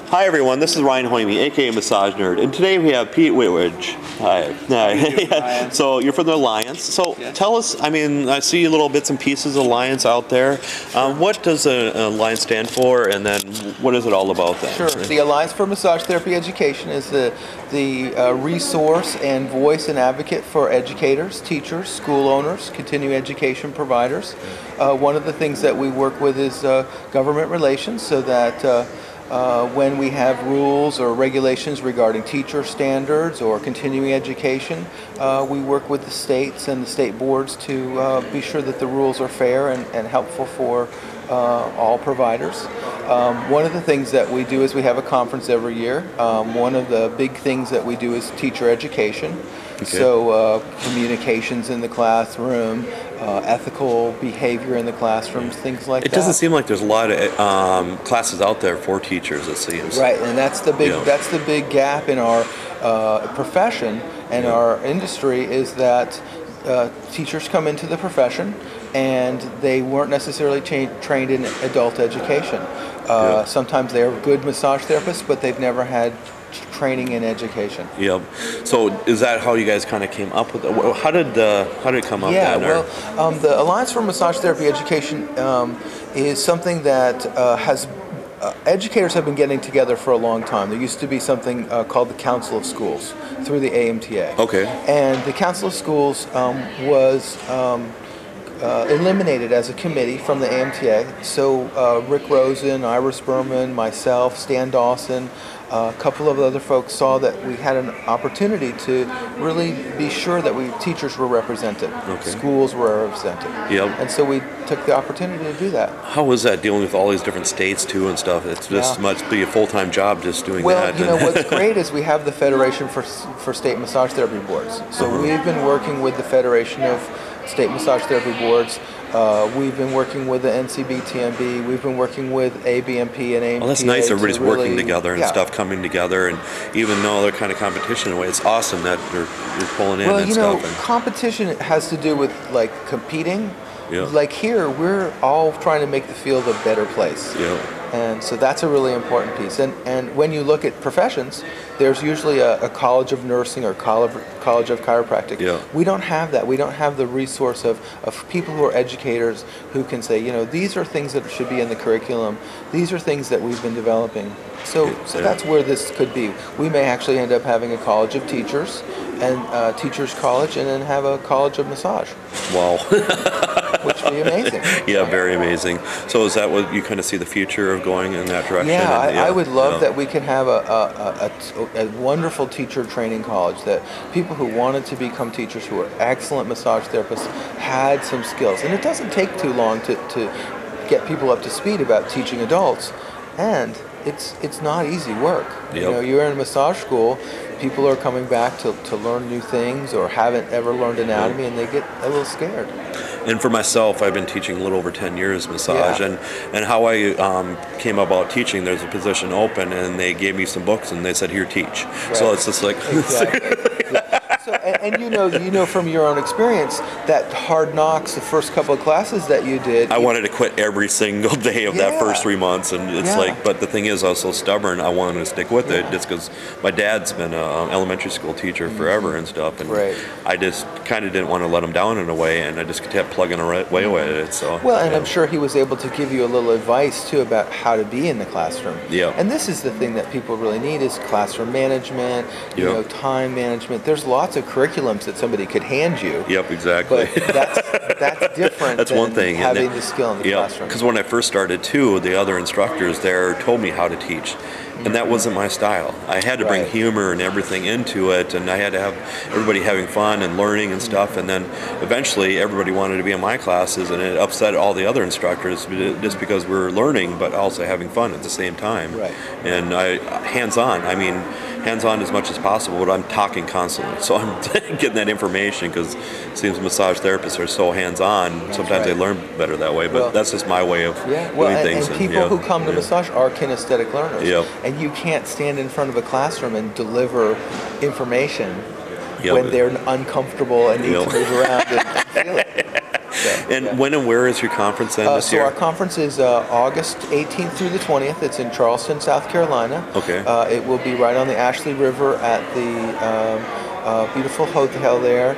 Hi everyone, this is Ryan Hoyme, aka Massage Nerd, and today we have Pete Whitridge. Hi. Hi. So you're from the Alliance. So tell us, I mean, I see little bits and pieces of Alliance out there. What does an Alliance stand for, and then what is it all about then? Sure. The Alliance for Massage Therapy Education is the resource and voice and advocate for educators, teachers, school owners, continuing education providers. One of the things that we work with is government relations, so that when we have rules or regulations regarding teacher standards or continuing education, we work with the states and the state boards to be sure that the rules are fair and helpful for all providers. One of the things that we do is we have a conference every year. One of the big things that we do is teacher education. Okay. So communications in the classroom, ethical behavior in the classrooms, things like that. It doesn't seem like there's a lot of classes out there for teachers, it seems. Right, and that's the big gap in our profession and our industry, is that teachers come into the profession and they weren't necessarily trained in adult education. Sometimes they are good massage therapists, but they've never had training in education. Yep. So is that how you guys kind of came up with it? How did it come up? Yeah, well, the Alliance for Massage Therapy Education is something that educators have been getting together for a long time. There used to be something called the Council of Schools through the AMTA. Okay. And the Council of Schools was eliminated as a committee from the AMTA. So Rick Rosen, Iris Berman, myself, Stan Dawson, a couple of other folks saw that we had an opportunity to really be sure that teachers were represented, schools were represented. Yep. And so we took the opportunity to do that. How was that, dealing with all these different states too and stuff? It's just must be a full-time job just doing that. Well, you know, what's great is we have the Federation for State Massage Therapy Boards. So we've been working with the Federation of State Massage Therapy Boards. We've been working with the NCBTMB. We've been working with ABMP and AMPA. Well, that's nice. Everybody's working together and stuff coming together, and even though they're kind of competition in a way, it's awesome that you're pulling in and stuff. Well, you know, competition has to do with like competing. Yeah. Like here, we're all trying to make the field a better place. Yeah. And so that's a really important piece. And when you look at professions, there's usually a college of nursing or college of chiropractic. Yeah. We don't have that. We don't have the resource of people who are educators who can say, you know, these are things that should be in the curriculum. These are things that we've been developing. So that's where this could be. We may actually end up having a college of teachers and teachers college, and then have a college of massage. Wow. Which would be amazing. Yeah, very amazing. So is that what you kind of see the future of going in that direction? Yeah, I would love that we can have a wonderful teacher training college, that people who wanted to become teachers, who are excellent massage therapists, had some skills. And it doesn't take too long to get people up to speed about teaching adults. And it's not easy work. Yep. You know, you're in a massage school, people are coming back to learn new things or haven't ever learned anatomy, and they get a little scared. And for myself, I've been teaching a little over 10 years massage, and how I came about teaching, there's a position open, and they gave me some books, and they said, here, teach. Right. So it's just like... Exactly. So, and you know from your own experience that hard knocks, the first couple of classes that you did. I wanted to quit every single day of that first 3 months, and it's like, but the thing is, I was so stubborn. I wanted to stick with it just because my dad's been an elementary school teacher forever and stuff, and I just kind of didn't want to let him down in a way, and I just kept plugging away at it. So well, and I'm sure he was able to give you a little advice too about how to be in the classroom. Yeah. And this is the thing that people really need, is classroom management, you know, time management. There's lots of curriculums that somebody could hand you. Yep, exactly. But that's different. That's than one thing. Having the skill in the classroom. Because when I first started too, the other instructors there told me how to teach. And that wasn't my style. I had to bring humor and everything into it, and I had to have everybody having fun and learning and stuff, and then eventually everybody wanted to be in my classes, and it upset all the other instructors just because we were learning but also having fun at the same time. Right. And hands-on as much as possible, but I'm talking constantly. So I'm getting that information because it seems massage therapists are so hands-on. Sometimes they learn better that way, but that's just my way of doing things. And people who come to massage are kinesthetic learners. Yep. And you can't stand in front of a classroom and deliver information when they're uncomfortable and need to move around and feel it. And when and where is your conference then this So year? our conference is August 18th through the 20th. It's in Charleston, South Carolina. Okay. It will be right on the Ashley River at the beautiful hotel there.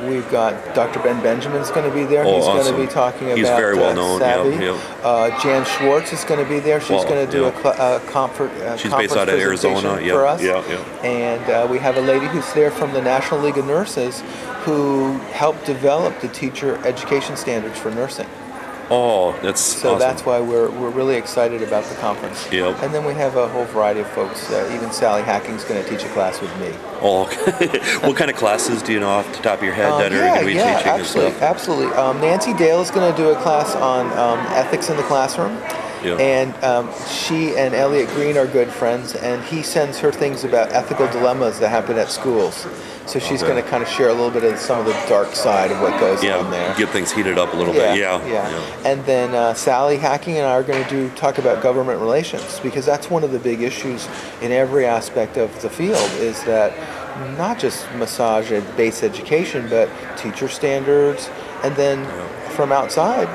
We've got Dr. Ben Benjamin's going to be there. Oh, He's awesome. going to be talking about He's very well known. Savvy. Yep. Jan Schwartz is going to be there. She's going to do a conference. She's based out of Arizona. For us. Yeah. And we have a lady who's there from the National League of Nurses who helped develop the teacher education standards for nursing. Oh, that's so awesome. That's why we're really excited about the conference. Yep. And then we have a whole variety of folks. Even Sally Hacking's going to teach a class with me. Oh, okay. What kind of classes do you know off the top of your head that are going to be teaching and stuff? Absolutely. Nancy Dale is going to do a class on ethics in the classroom. Yeah. And she and Elliot Green are good friends, and he sends her things about ethical dilemmas that happen at schools. So she's going to kind of share a little bit of some of the dark side of what goes on there. Get things heated up a little bit. Yeah. And then Sally Hacking and I are going to talk about government relations, because that's one of the big issues in every aspect of the field, is that not just massage and base education, but teacher standards, and then from outside,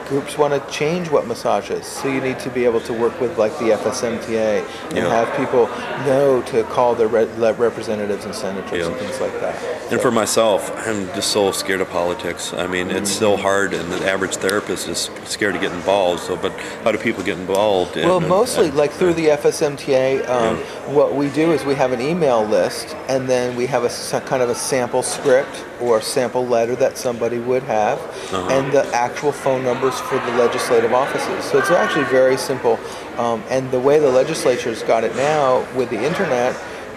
groups want to change what massage is. So you need to be able to work with like the FSMTA and have people know to call their representatives and senators and things like that. And for myself, I'm just so scared of politics. I mean, it's so hard, and the average therapist is scared to get involved. So, but how do people get involved? Well, mostly like through the FSMTA. What we do is we have an email list, and then we have a kind of a sample script or sample letter that somebody would have, and the actual phone numbers for the legislative offices. So it's actually very simple. And the way the legislature's got it now with the internet,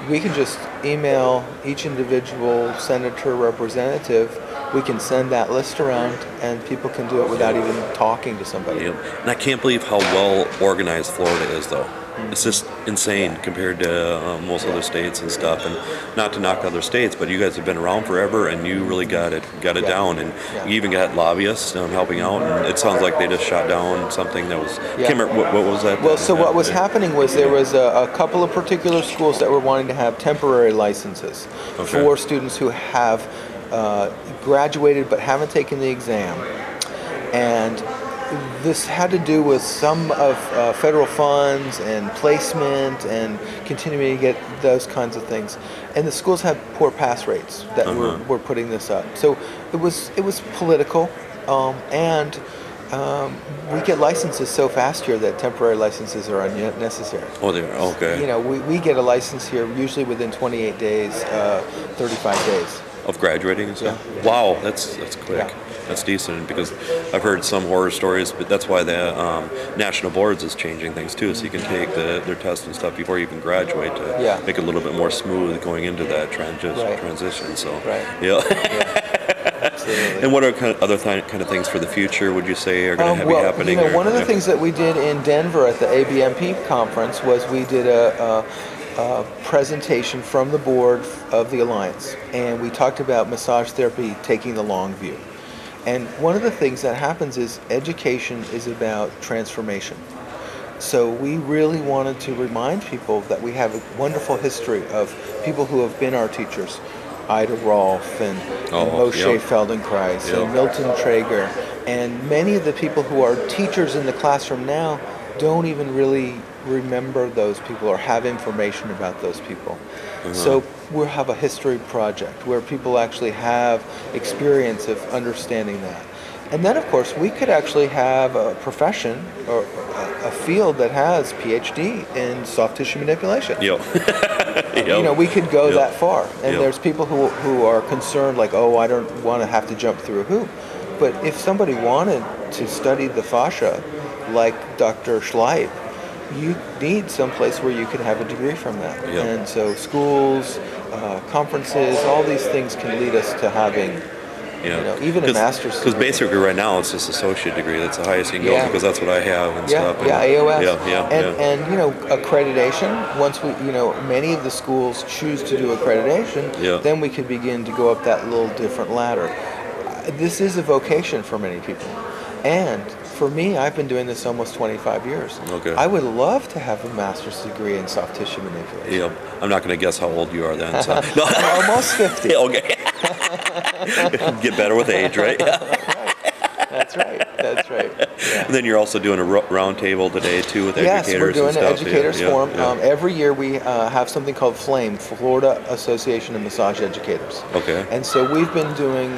we can just email each individual senator, representative. We can send that list around, and people can do it without even talking to somebody. And I can't believe how well organized Florida is, though. It's just insane compared to most other states and stuff. And not to knock other states, but you guys have been around forever, and you really got it down. And you even got lobbyists helping out. And it sounds like they just shot down something that was. Can't remember, what was that? Well, so what was happening was there was a couple of particular schools that were wanting to have temporary licenses for students who have graduated but haven't taken the exam, and this had to do with some of federal funds and placement and continuing to get those kinds of things. And the schools had poor pass rates that were putting this up. So it was political, and we get licenses so fast here that temporary licenses are unnecessary. Oh, they are? Okay. You know, we get a license here usually within 28 days, 35 days. Of graduating and stuff? Yeah. Wow, that's quick. Yeah. That's decent, because I've heard some horror stories, but that's why the national boards is changing things too, so you can take their tests and stuff before you even graduate to make it a little bit more smooth going into that transition. So Absolutely. And what are other kind of things for the future would you say are going to be happening? You know, one of the things that we did in Denver at the ABMP conference was we did a presentation from the board of the Alliance, and we talked about massage therapy taking the long view. And one of the things that happens is education is about transformation. So we really wanted to remind people that we have a wonderful history of people who have been our teachers. Ida Rolfe and Moshe Feldenkrais and Milton Traeger. And many of the people who are teachers in the classroom now don't even really remember those people or have information about those people. So we'll have a history project where people actually have experience of understanding that. And then, of course, we could actually have a profession or a field that has PhD in soft tissue manipulation. You know, we could go that far. And there's people who are concerned, like, oh, I don't want to have to jump through a hoop. But if somebody wanted to study the fascia, like Dr. Schleip, you need someplace where you can have a degree from that. And so schools, conferences, all these things can lead us to having, you know, even a master's degree. Because basically right now it's just associate degree. That's the highest you can go, because that's what I have and stuff. And, AOS. And you know, accreditation, once we, you know, many of the schools choose to do accreditation, then we could begin to go up that little different ladder. This is a vocation for many people. And for me, I've been doing this almost 25 years. I would love to have a master's degree in soft tissue manipulation. I'm not going to guess how old you are then. So. Almost 50. Okay. Get better with age, right? That's right. That's right. Yeah. And then you're also doing a round table today too with Yes, educators we're doing and an stuff. educators Yeah, forum. yeah. Every year we have something called FLAME, Florida Association of Massage Educators. Okay. And so we've been doing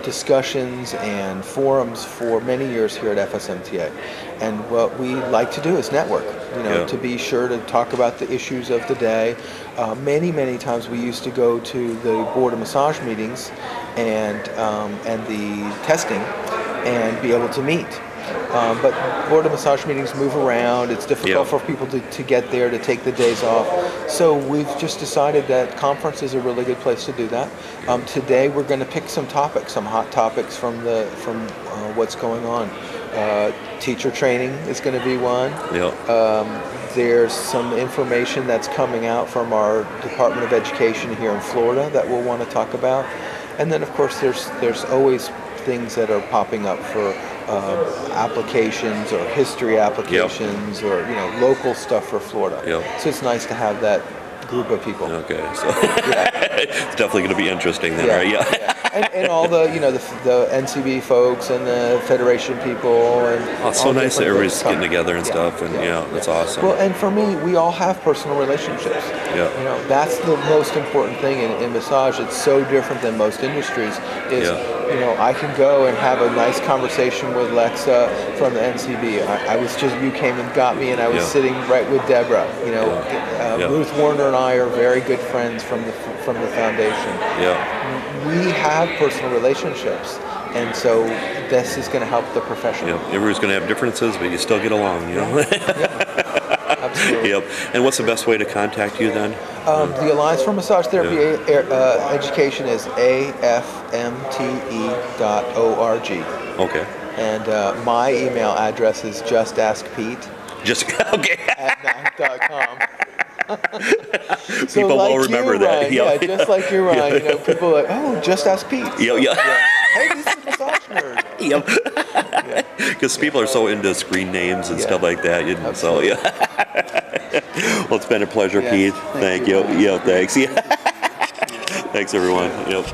discussions and forums for many years here at FSMTA. And what we like to do is network, Yeah. to be sure to talk about the issues of the day. Many times we used to go to the Board of Massage meetings and the testing and be able to meet. But Board of Massage meetings move around. It's difficult Yeah. for people to get there, to take the days off. So we've just decided that conference is a really good place to do that. Today we're going to pick some topics, some hot topics from what's going on. Teacher training is going to be one. Yeah. There's some information that's coming out from our Department of Education here in Florida that we'll want to talk about. And then of course there's always things that are popping up for applications or history applications or local stuff for Florida. Yep. So it's nice to have that group of people. Okay, so it's definitely going to be interesting then, right? Yeah. And all the the NCB folks and the Federation people and It's so all nice that different everybody's things getting come. together and stuff, and that's awesome. Well, and for me, we all have personal relationships. Yeah. That's the most important thing in massage. It's so different than most industries. Is I can go and have a nice conversation with Lexa from the NCB. You came and got me, and I was sitting right with Deborah. Ruth Warner and I are very good friends from the foundation. Yeah. We have personal relationships, and so this is going to help the profession. Yep. Everybody's going to have differences, but you still get along, Absolutely. Yep. And what's the best way to contact you then? The Alliance for Massage Therapy Education is afmte.org. Okay. And my email address is justaskpete @mac.com. People will remember that. Yeah, just like you, Ryan. People are like, oh, just ask Pete. Yeah. Hey, this is a massage nerd. Yep. Because people are so into screen names and stuff like that. So well, it's been a pleasure, Yes, Pete. thank Thank you. you. Yeah, thanks. Yeah. Thanks, everyone. Yep.